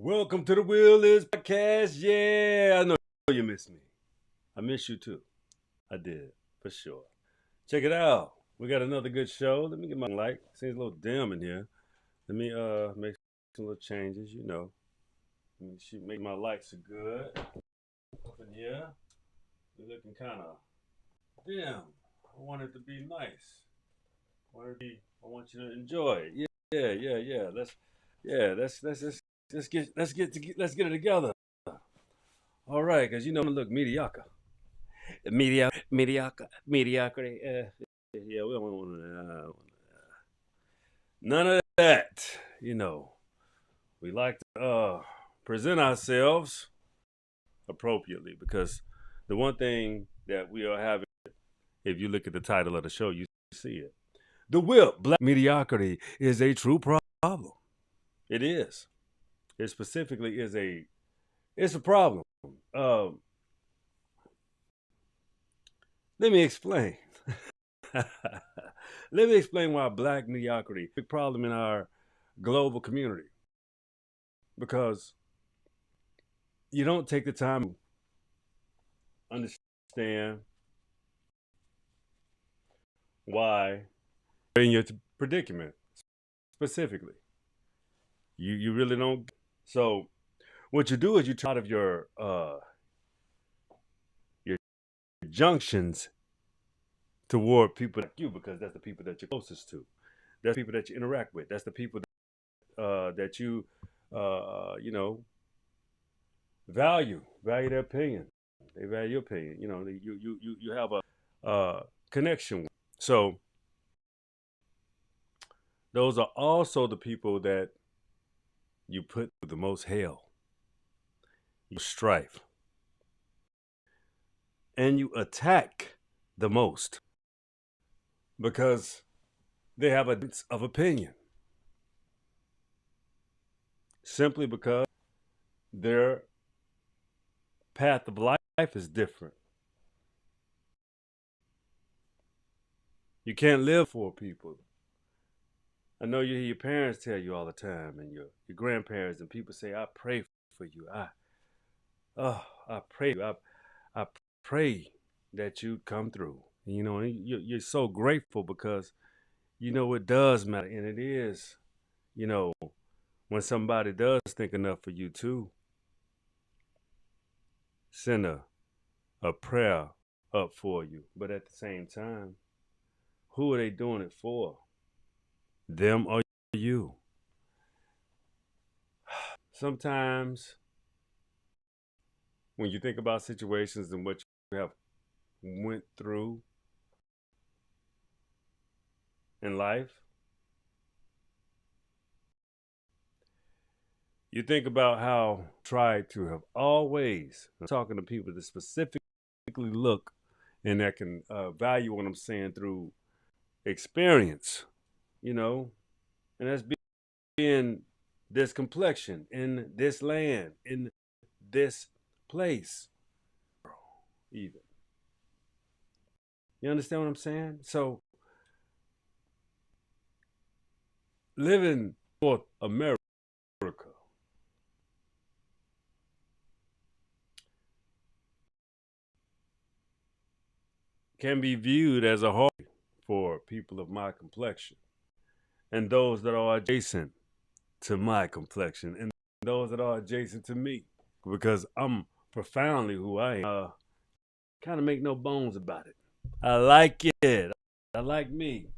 Welcome to the Will Is Podcast. Yeah, I know you miss me. I miss you too. I did, for sure. Check it out. We got another good show. Let me get my light. Seems a little dim in here. Let me make some little changes, Let me make my lights are good. Up in here. We're looking kinda dim. I want it to be nice. I want you to enjoy it. Yeah. Let's get it together. All right, because I'm gonna look mediocre. Mediocrity. Yeah, we don't want none of that. We like to present ourselves appropriately because the one thing that we are having, if you look at the title of the show, you see it. The WIP, Black Mediocrity, is a true problem. It is. It specifically it's a problem. Um, Let me explain. Let me explain why black mediocrity is a big problem in our global community. Because you don't take the time to understand why you're in your predicament specifically. You really don't. So what you do is you turn out of your junctions toward people like you because that's the people that you're closest to. That's the people that you interact with. That's the people that you you know value their opinion. They value your opinion. You have a connection with. So those are also the people that you put through the most hell, you strife, and you attack the most because they have a difference of opinion. Simply because their path of life is different. You can't live for people. I know you hear your parents tell you all the time, and your grandparents, and people say, "I pray for you. I pray. I pray that you come through." And you're so grateful because it does matter, and it is. You know, when somebody does think enough for you too, send a prayer up for you. But at the same time, who are they doing it for? Them or you? Sometimes when you think about situations and what you have went through in life, you think about how try to have always, I'm talking to people that specifically look and that can value what I'm saying through experience, and that's being this complexion in this land, in this place, even. You understand what I'm saying? So living North America can be viewed as a hard for people of my complexion and those that are adjacent to my complexion and those that are adjacent to me because I'm profoundly who I am. Kind of make no bones about it. I like it. I like me.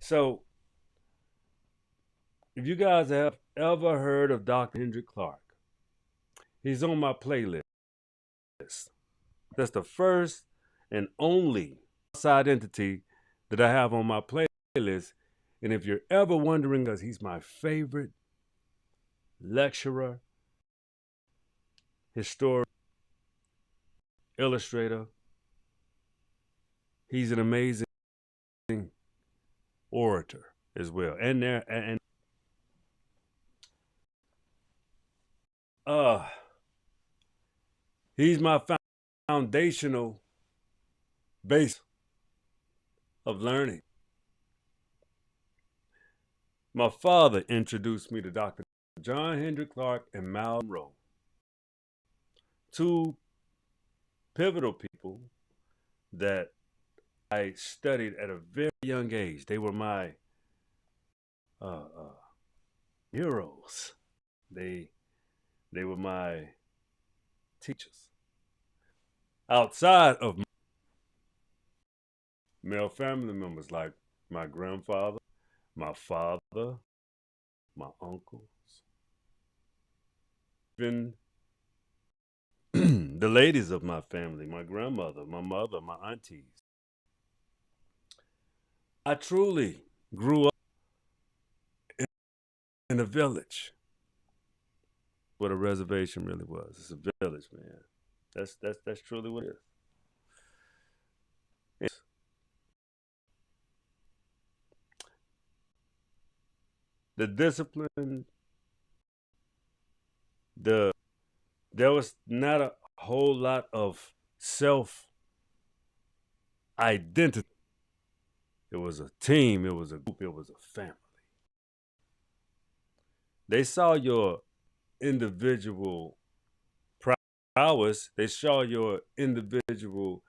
So if you guys have ever heard of Dr. Hendrik Clark, he's on my playlist. That's the first and only outside entity that I have on my playlist. And if you're ever wondering, because he's my favorite lecturer, historian, illustrator, he's an amazing orator as well. And he's my foundational base of learning. My father introduced me to Dr. John Henrik Clark and Mal Monroe, two pivotal people that I studied at a very young age. They were my heroes. They they were my teachers. Outside of male family members like my grandfather, my father, my uncles, even the ladies of my family, my grandmother, my mother, my aunties. I truly grew up in a village. What a reservation really was. It's a village, man. That's truly what it is. It's the discipline, the there was not a whole lot of self identity. It was a team, it was a group, it was a family. They saw your individual prowess, they saw your individual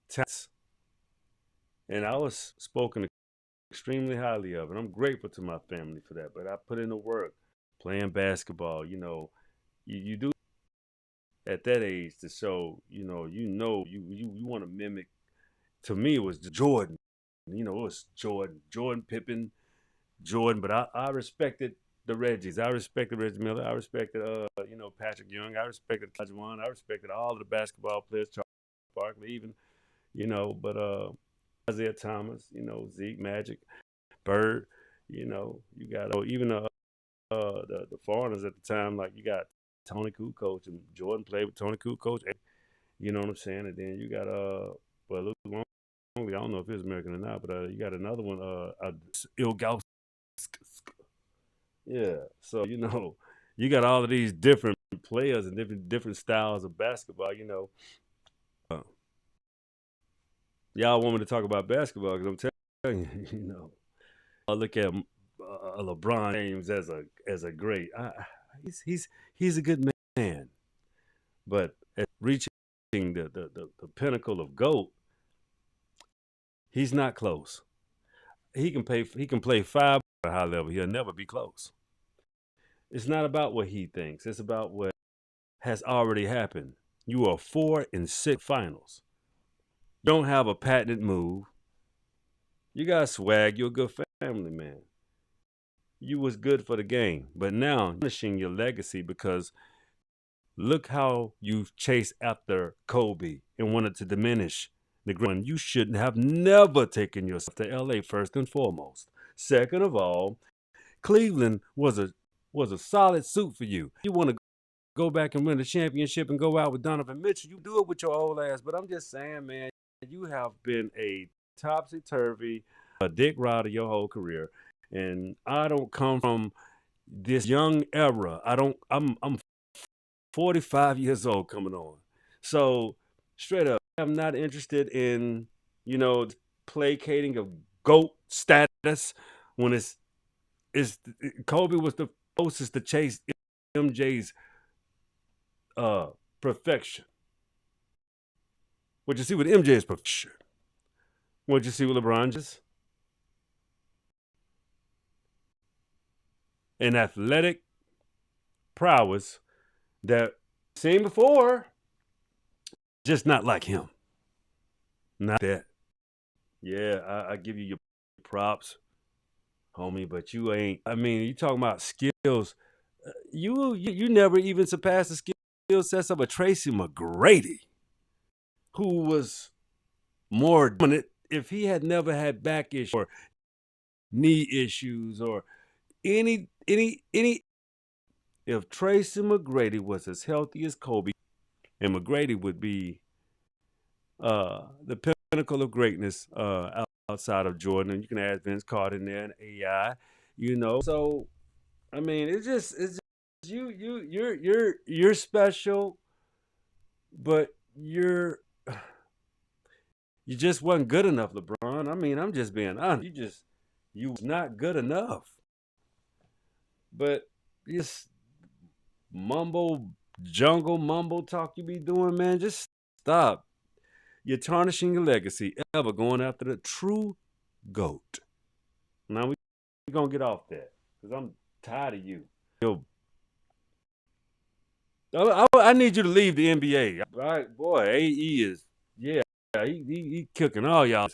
talents, and I was spoken extremely highly of, and I'm grateful to my family for that. But I put in the work, playing basketball. You do at that age to show, you want to mimic. To me, it was Jordan. It was Jordan Pippen, Jordan. But I respected the Reggies. I respected Reggie Miller. I respected, Patrick Young. I respected Olajuwon. I respected all of the basketball players, Charles Barkley, even, but Isaiah Thomas, Zeke, Magic, Bird, you got even the foreigners at the time, like you got Tony Kukoc, and Jordan played with Tony Kukoc. You know what I'm saying? And then you got Luke Longley. I don't know if he's American or not, but you got another one, Ilgauskas. Yeah. So you got all of these different players and different styles of basketball. Uh, y'all want me to talk about basketball because I'm telling you, I look at LeBron James as a great. He's a good man, but at reaching the pinnacle of GOAT, he's not close. He can play five at a high level. He'll never be close. It's not about what he thinks. It's about what has already happened. You are 4-6 finals. You don't have a patented move. You got swag. You're a good family man. You was good for the game, but now finishing your legacy because look how you've chased after Kobe and wanted to diminish the great. You shouldn't have never taken yourself to LA first and foremost. Second of all, Cleveland was a solid suit for you. You want to go back and win the championship and go out with Donovan Mitchell, you do it with your old ass. But I'm just saying, man, you have been a topsy-turvy, a dick rider your whole career. And I don't come from this young era. I'm 45 years old coming on. So straight up, I'm not interested in, placating of GOAT status when it's Kobe was the closest to chase MJ's perfection. What you see with MJ's perfection? What you see with LeBron's? An athletic prowess that seen before, just not like him. Not that. Yeah, I give you your props, homie, but you ain't. I mean, you talking about skills. You never even surpassed the skill sets of a Tracy McGrady, who was more dominant. If he had never had back issues or knee issues or any, if Tracy McGrady was as healthy as Kobe, and McGrady would be the pinnacle of greatness outside of Jordan, and you can add Vince Carter in there and AI, So I mean, it's just you're special, but you just wasn't good enough, LeBron. I mean, I'm just being honest. You was not good enough. But this mumbo jungle mumbo talk you be doing, man, just stop. You're tarnishing your legacy ever going after the true GOAT. Now we're gonna get off that because I'm tired of you. Yo, I need you to leave the NBA. All right, boy, AE is yeah, he cooking all y'all.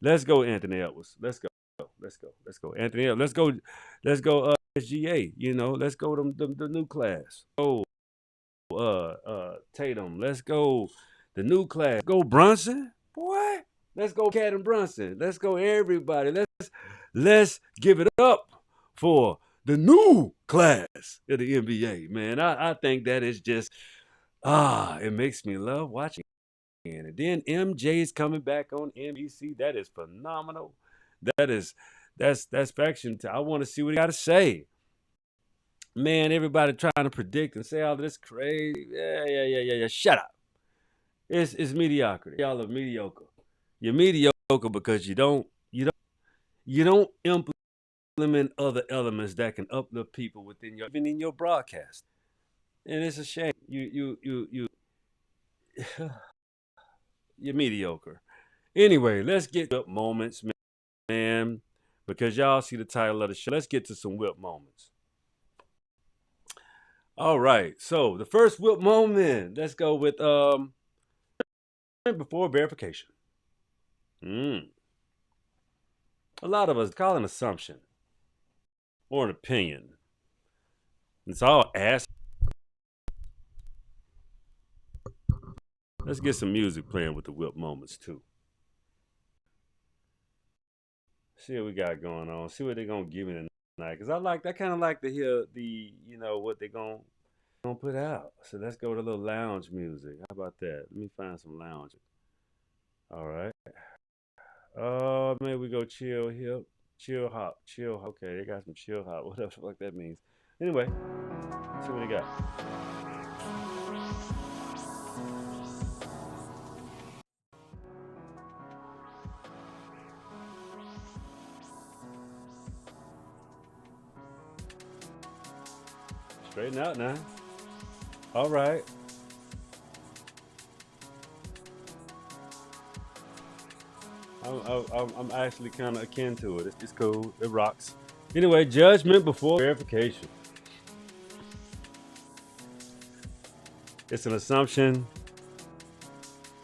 Let's go, Anthony Edwards. Anthony Edwards. Let's go. SGA. You know, let's go the new class. Oh, Tatum. Let's go the new class. Go Brunson. Boy, let's go Cat and Brunson. Let's go everybody. Let's give it up for the new class of the NBA, man. I think that is just it makes me love watching. And then MJ is coming back on NBC. That is phenomenal. That's faction. I want to see what he got to say. Man, everybody trying to predict and say all this crazy. Yeah. Shut up. It's mediocrity. Y'all are mediocre. You're mediocre because you don't implement other elements that can uplift people within even in your broadcast. And it's a shame. You you're mediocre. Anyway, let's get to moments, man, because y'all see the title of the show. Let's get to some whip moments. All right. So the first whip moment. Let's go with before verification. A lot of us call an assumption or an opinion. It's all ass. Let's get some music playing with the whip moments too. See what we got going on. See what they're gonna give me tonight. Cause I kind of like to hear the what they're gonna put out. So let's go with a little lounge music. How about that? Let me find some lounge. All right. Maybe we go chill hip, chill hop, chill. Okay, they got some chill hop. Whatever the fuck that means. Anyway, see what they got. Straighten out now. All right. I'm actually kind of akin to it. It's cool. It rocks. Anyway, judgment before verification. It's an assumption,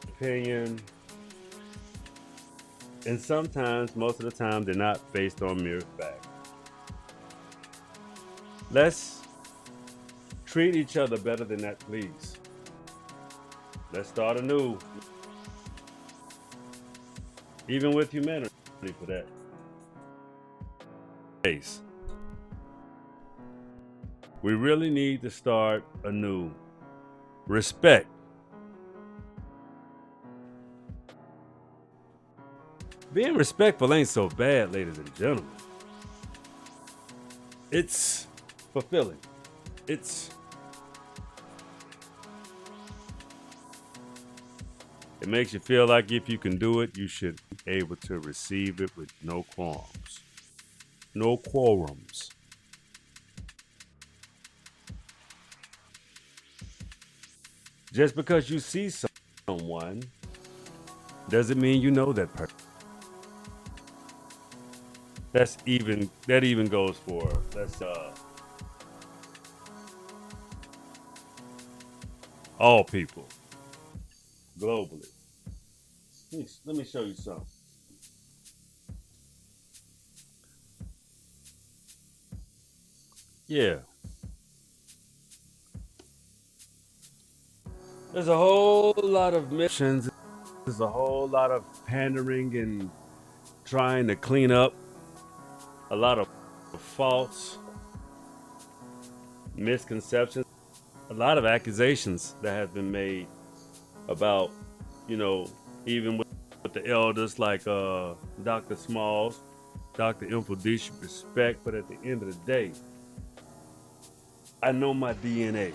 opinion, and sometimes, most of the time, they're not based on mere fact. Let's treat each other better than that, please. Let's start anew. Even with humanity for that. We really need to start anew. Respect. Being respectful ain't so bad, ladies and gentlemen. It's fulfilling. It makes you feel like if you can do it, you should be able to receive it with no qualms. No quorums. Just because you see someone doesn't mean you know that person. That even goes for all people globally. Let me show you something. Yeah. There's a whole lot of missions. There's a whole lot of pandering and trying to clean up a lot of false misconceptions, a lot of accusations that have been made about, even with the elders like Dr. Smalls, Dr. Infodish, respect, but at the end of the day, I know my DNA.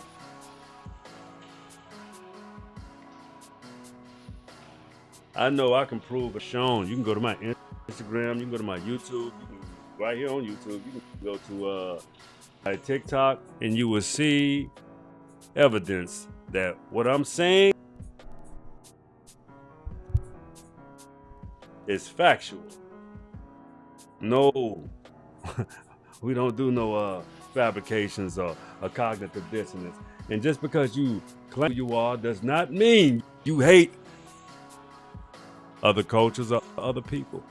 I know I can prove it. Shown. You can go to my Instagram, you can go to my YouTube, you can right here on YouTube. You can go to my TikTok and you will see evidence that what I'm saying is factual. No, we don't do no fabrications or cognitive dissonance. And just because you claim you are does not mean you hate other cultures or other people.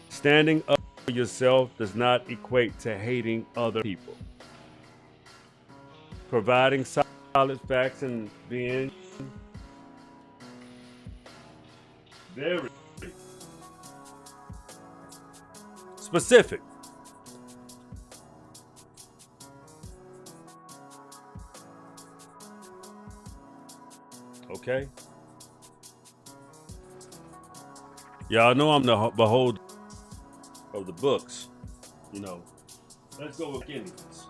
Standing up for yourself does not equate to hating other people. Providing solid facts and being very specific. Okay? Y'all know I'm the beholder of the books. You know, let's go with beginnings.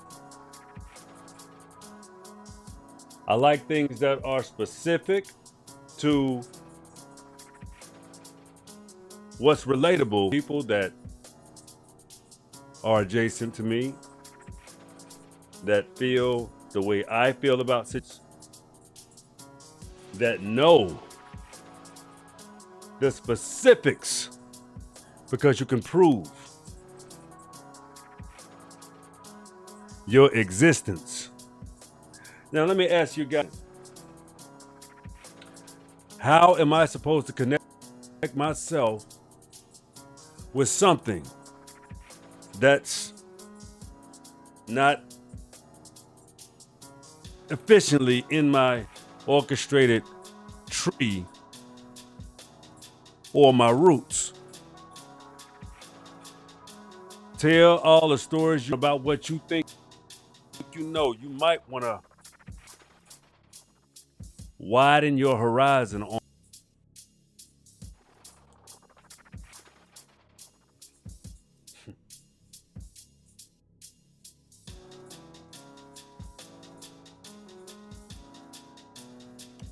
I like things that are specific to what's relatable. People that are adjacent to me, that feel the way I feel about situations, that know the specifics because you can prove your existence. Now, let me ask you guys, how am I supposed to connect myself with something that's not efficiently in my orchestrated tree or my roots? Tell all the stories about what you think you know. You might want to widen your horizon on.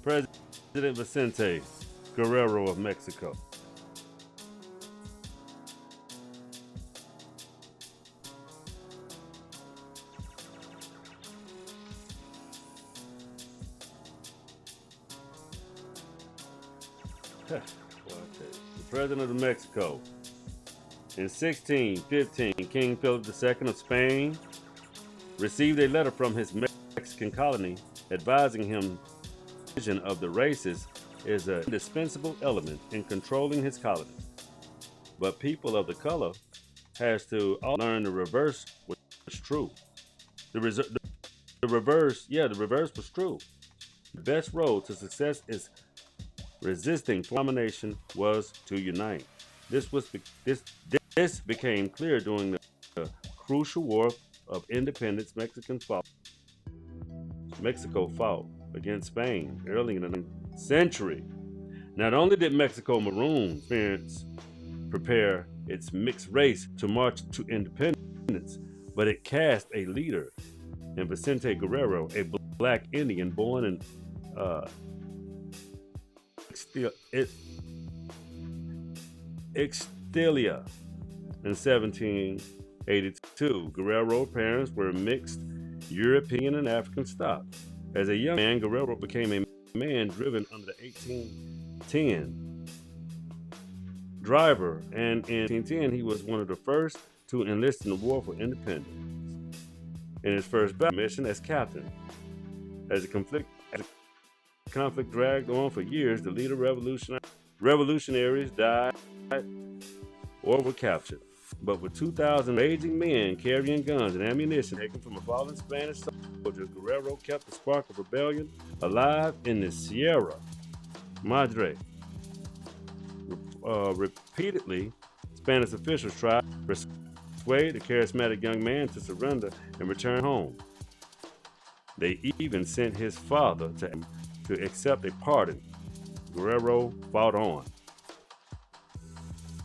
President Vicente Guerrero of Mexico. The president of Mexico. In 1615, King Philip II of Spain received a letter from his Mexican colony advising him the division of the races is an indispensable element in controlling his colonies. But people of the color has to learn the reverse was true. The reverse was true. The best road to success is resisting domination was to unite. This became clear during the crucial war of independence Mexico fought against Spain early in the 19th century. Not only did Mexico Maroons prepare its mixed race to march to independence, but it cast a leader in Vicente Guerrero, a black Indian born in Ixtilia in 1782. Guerrero's parents were mixed European and African stock. As a young man, Guerrero became a man driven under the 1810 driver, and in 1810 he was one of the first to enlist in the War for Independence. In his first battle mission as captain, as the conflict dragged on for years, the leader revolutionaries died or were captured. But with 2,000 raging men carrying guns and ammunition taken from a fallen Spanish soldiers, Guerrero kept the spark of rebellion alive in the Sierra Madre. Repeatedly, Spanish officials tried to persuade the charismatic young man to surrender and return home. They even sent his father to accept a pardon. Guerrero fought on.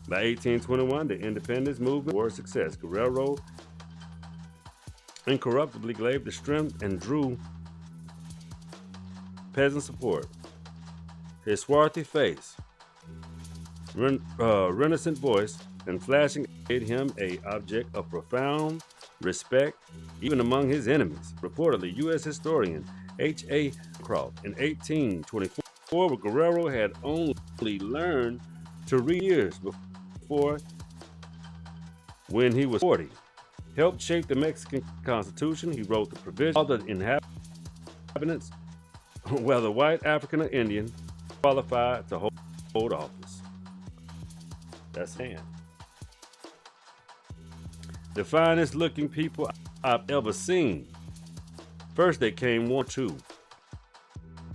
By 1821, the independence movement was a success. Guerrero incorruptibly gave the strength and drew peasant support. His swarthy face reticent voice and flashing made him a object of profound respect, even among his enemies. Reportedly, U.S. historian H.A. Croft in 1824, Guerrero had only learned to read years before, when he was 40, helped shape the Mexican Constitution. He wrote the provision of the inhabitants, whether white, African, or Indian, qualified to hold office. That's him. The finest looking people I've ever seen. First they came 1 or 2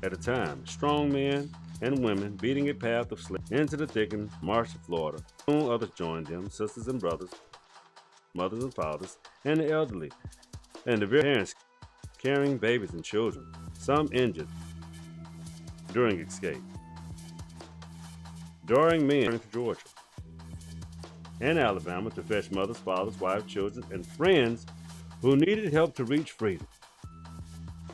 at a time, strong men and women beating a path of slaves into the thickened marsh of Florida. Soon others joined them, sisters and brothers, mothers and fathers, and the elderly, and the very parents carrying babies and children, some injured during escape. Daring men returned to Georgia and Alabama to fetch mothers, fathers, wives, children, and friends who needed help to reach freedom.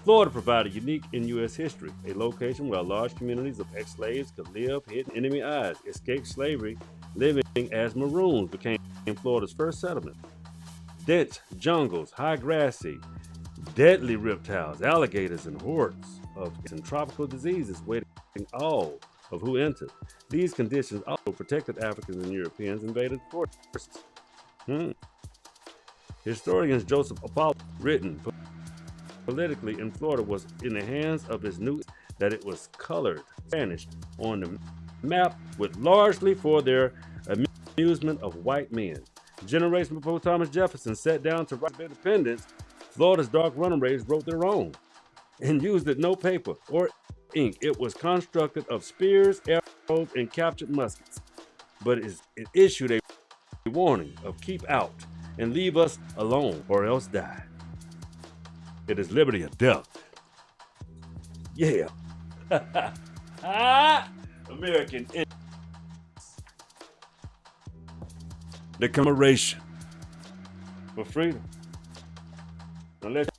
Florida provided unique in U.S. history, a location where large communities of ex-slaves could live hidden enemy eyes. Escaped slavery, living as maroons, became Florida's first settlement. Dense jungles, high grassy, deadly reptiles, alligators, and hordes of tropical diseases waiting all of who entered. These conditions also protected Africans and Europeans invaded forests. Historians Joseph Apollo, written politically in Florida, was in the hands of his news that it was colored Spanish on the map with largely for their amusement of white men. Generations before Thomas Jefferson sat down to write independence, Florida's dark runaways wrote their own and used it no paper or ink. It was constructed of spears, arrows, and captured muskets, but it issued a warning of keep out and leave us alone or else die. It is liberty or death. Yeah. American Indians. The commemoration for freedom. Now let's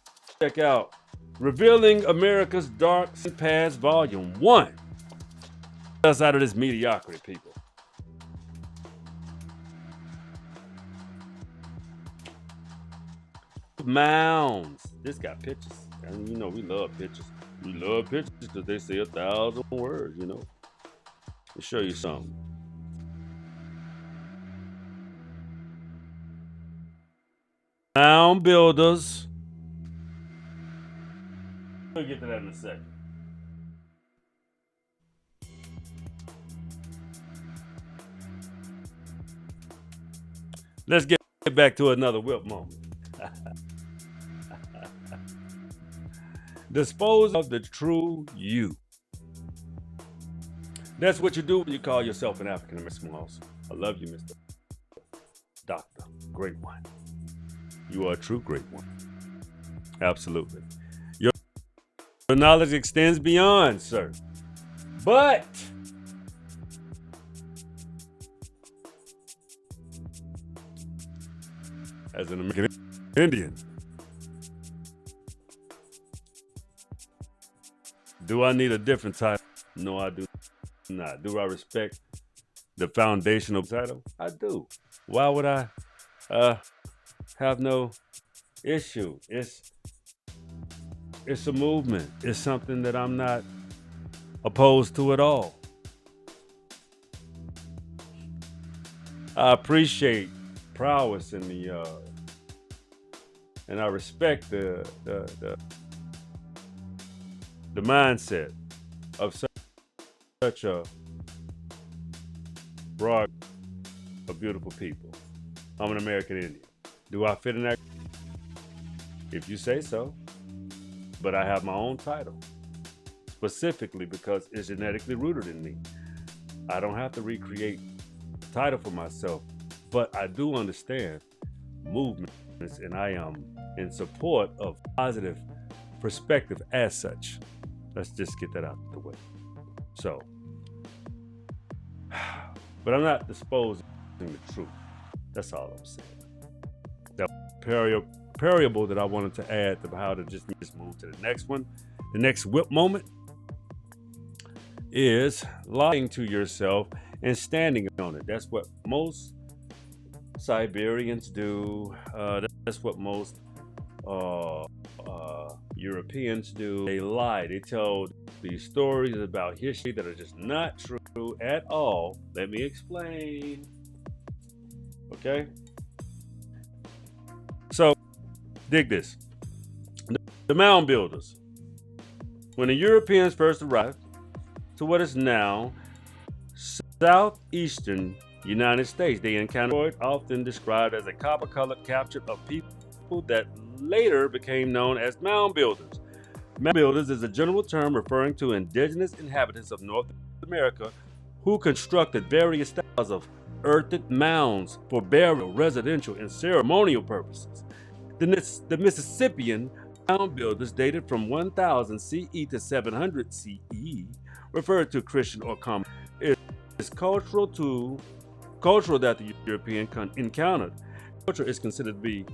check out Revealing America's Dark Past, Volume 1. Us out of this mediocrity, people. Mounds. This got pictures. And you know, we love pictures. We love pictures because they say 1,000 words, you know. I'll show you something. Mound builders. We'll get to that in a second. Let's get back to another WIP moment. Dispose of the true you. That's what you do when you call yourself an African American. I love you, Mr. Doctor. Great one. You are a true great one. Absolutely. Your knowledge extends beyond, sir. But as an American Indian, do I need a different title? No, I do not. Do I respect the foundational title? I do. Why would I have no issue? It's a movement. It's something that I'm not opposed to at all. I appreciate prowess in the and I respect the mindset of such a broad of beautiful people. I'm an American Indian. Do I fit in that? If you say so. But I have my own title, specifically because it's genetically rooted in me. I don't have to recreate the title for myself, but I do understand movements, and I am in support of positive perspective as such. Let's just get that out of the way. So, but I'm not disposing the truth. That's all I'm saying. That variable that I wanted to add to how to just move to the next one. The next WIP moment is lying to yourself and standing on it. That's what most Siberians do. That's what most Europeans do. They lie. They tell these stories about history that are just not true at all. Let me explain. Okay? So, dig this. The mound builders. When the Europeans first arrived to what is now southeastern United States, they encountered often described as a copper-colored capture of people that later became known as mound builders. Mound builders is a general term referring to indigenous inhabitants of North America who constructed various styles of earthen mounds for burial, residential, and ceremonial purposes. The Mississippian mound builders dated from 1000 CE to 700 CE, referred to Christian or common. It is cultural that the European encountered. Culture is considered to be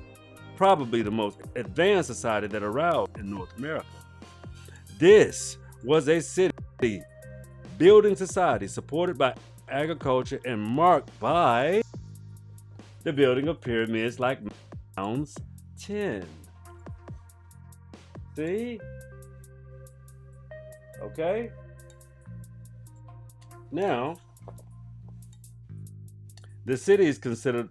probably the most advanced society that aroused in North America. This was a city building society supported by agriculture and marked by the building of pyramids like Mounds 10. See? Okay? Now, the cities consisted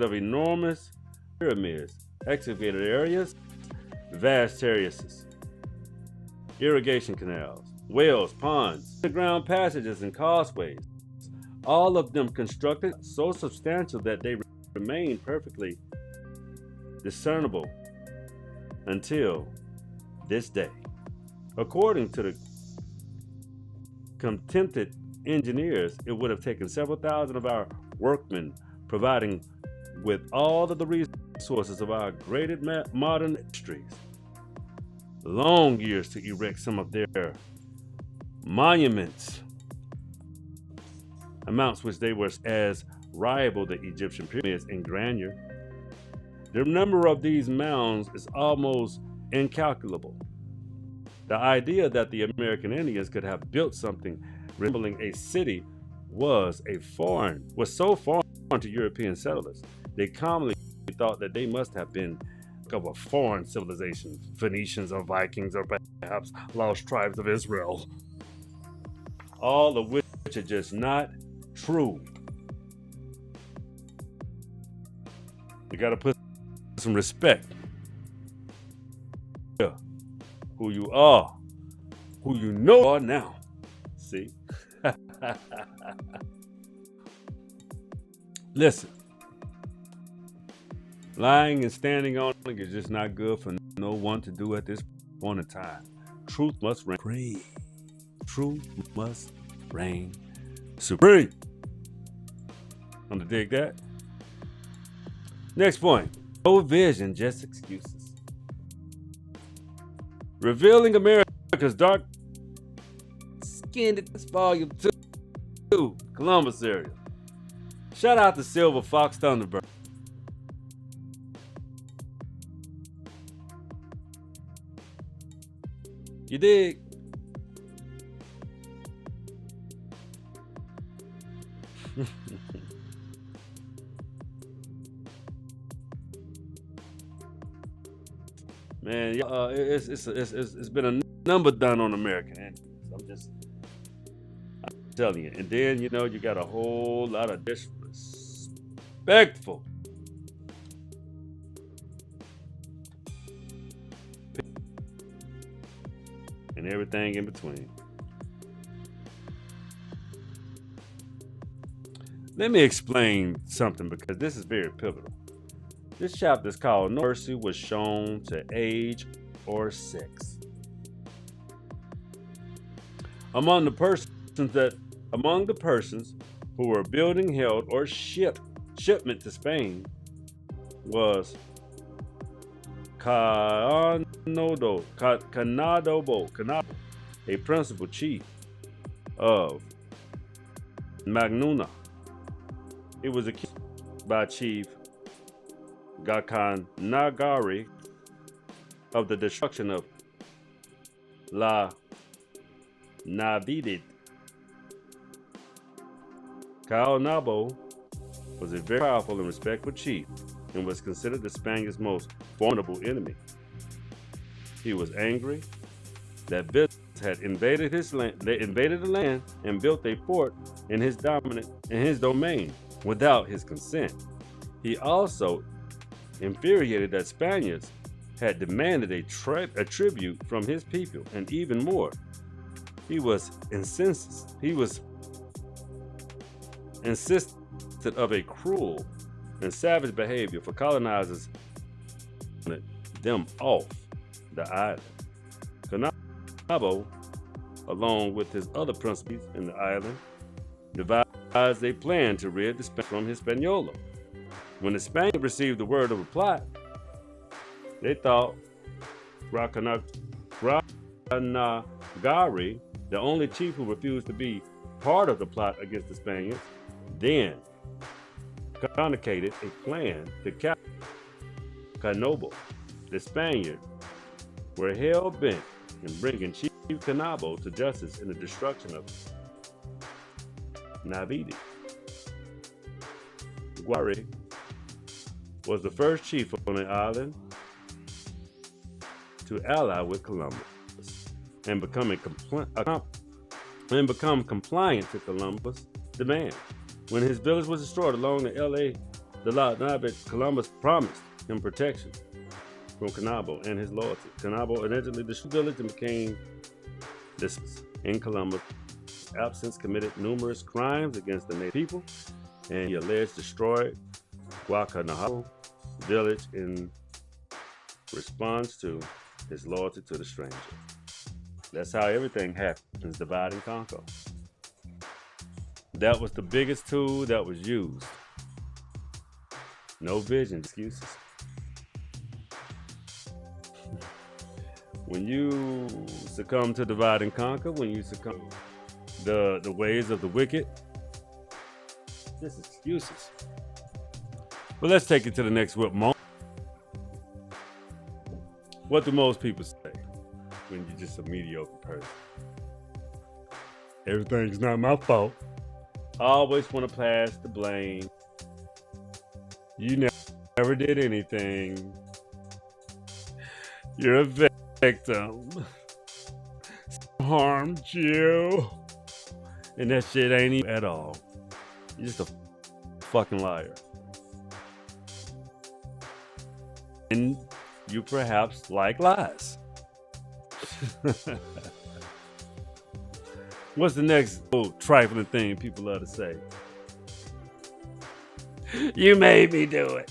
of enormous pyramids, excavated areas, vast terraces, irrigation canals, wells, ponds, underground passages, and causeways. All of them constructed so substantial that they remain perfectly discernible until this day. According to the contented engineers, it would have taken several thousand of our workmen, providing with all of the resources of our great modern industries, long years to erect some of their monuments, amounts which they were as rival the Egyptian pyramids in grandeur. The number of these mounds is almost incalculable. The idea that the American Indians could have built something resembling a city was so foreign to European settlers. They commonly thought that they must have been of a foreign civilization, Phoenicians or Vikings or perhaps lost tribes of Israel. All of which are just not true. You gotta put some respect. Yeah. Who you are, who you know you are now. See? Listen, lying and standing on it is just not good for no one to do at this point in time. Truth must reign. Truth must reign supreme. Want to dig that? Next point. No vision, just excuses. Revealing America's dark skinned volume 2, Columbus area. Shout out to Silver Fox Thunderbird. You dig? Man, it's been a number done on American Indians. I'm telling you. And then, you got a whole lot of disrespectful and everything in between. Let me explain something because this is very pivotal. This chapter is called No Mercy Was Shown to Age or Sex. Among the persons who were building, held, or shipment to Spain was Canado, a principal chief of Magnuna. It was accused by Chief Gakanagari of the destruction of La Navidad Nabo was a very powerful and respectful chief and was considered the Spaniards' most formidable enemy. He was angry that Visitors had invaded his land. They invaded the land and built a fort in his domain without his consent. He also infuriated that Spaniards had demanded a tribute from his people, and even more, he was insisted of a cruel and savage behavior for colonizers them off the island. Canabo, along with his other principals in the island, devised a plan to rid the Spaniards from Hispaniola. When the Spaniards received the word of a plot, they thought Racanagari, the only chief who refused to be part of the plot against the Spaniards, then communicated a plan to capture Canabo. The Spaniards were hell-bent in bringing Chief Canabo to justice in the destruction of Navidi. Guari was the first chief on the island to ally with Columbus and become compliant to Columbus' demand. When his village was destroyed along the Navit, Columbus promised him protection from Canabo and his loyalty. Canabo allegedly destroyed the village and became in Columbus' absence, committed numerous crimes against the native people, and he alleged destroyed Guacanajo village in response to his loyalty to the stranger. That's how everything happens, divide and conquer. That was the biggest tool that was used. No vision, excuses. When you succumb to divide and conquer, when you succumb to the ways of the wicked, just excuses. But let's take it to the next WIP moment. What do most people say when you're just a mediocre person? Everything's not my fault. I always want to pass the blame. You never did anything. You're a victim. Harmed you. And that shit ain't even at all. You're just a fucking liar. And you perhaps like lies. What's the next trifling thing people love to say? You made me do it.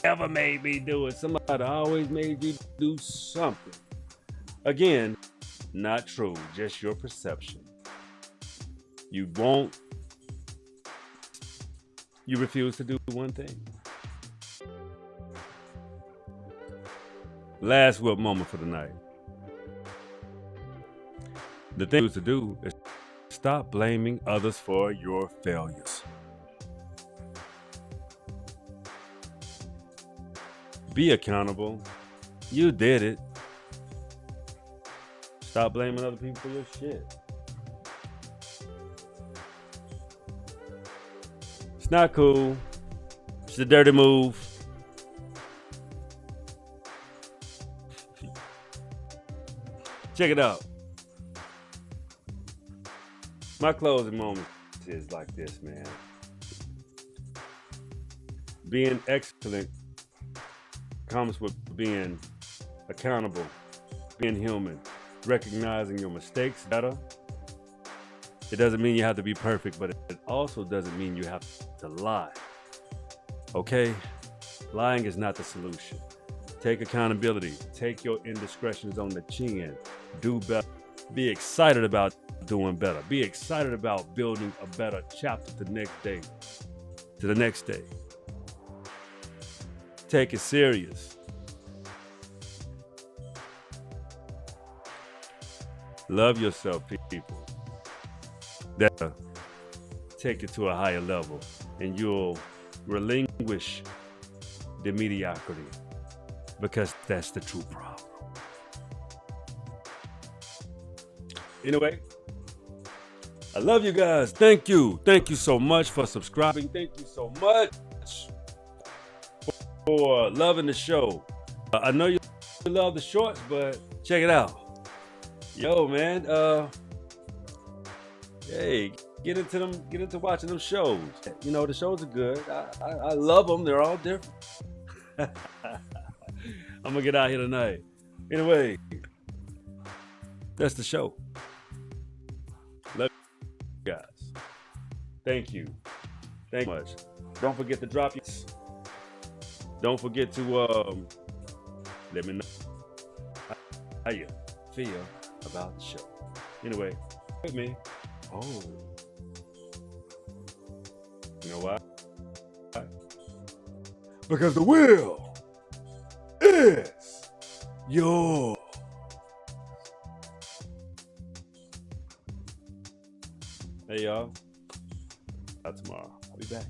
Never made me do it. Somebody always made you do something. Again, not true, just your perception. You refuse to do one thing. Last WIP moment for the night. The thing to do is stop blaming others for your failures. Be accountable. You did it. Stop blaming other people for your shit. It's not cool. It's a dirty move. Check it out. My closing moment is like this, man. Being excellent comes with being accountable, being human, recognizing your mistakes better. It doesn't mean you have to be perfect, but it also doesn't mean you have to lie. Okay? Lying is not the solution. Take accountability. Take your indiscretions on the chin. Do better. Be excited about doing better. Be excited about building a better chapter to the next day. Take it serious. Love yourself, people. That'll take it to a higher level, and you'll relinquish the mediocrity, because that's the true problem. I love you guys. Thank you. Thank you so much for subscribing. Thank you so much for loving the show. I know you love the shorts, but check it out. Yo, man. Hey, get into watching them shows. You know, the shows are good. I love them. They're all different. I'm gonna get out here tonight. Anyway, that's the show. Love you guys. Thank you. Thank you much. Don't forget to drop your. Don't forget to let me know how you feel about the show. Anyway, with me. Oh, you know why? Because the wheel is yours. Hey y'all. Tomorrow. I'll be back.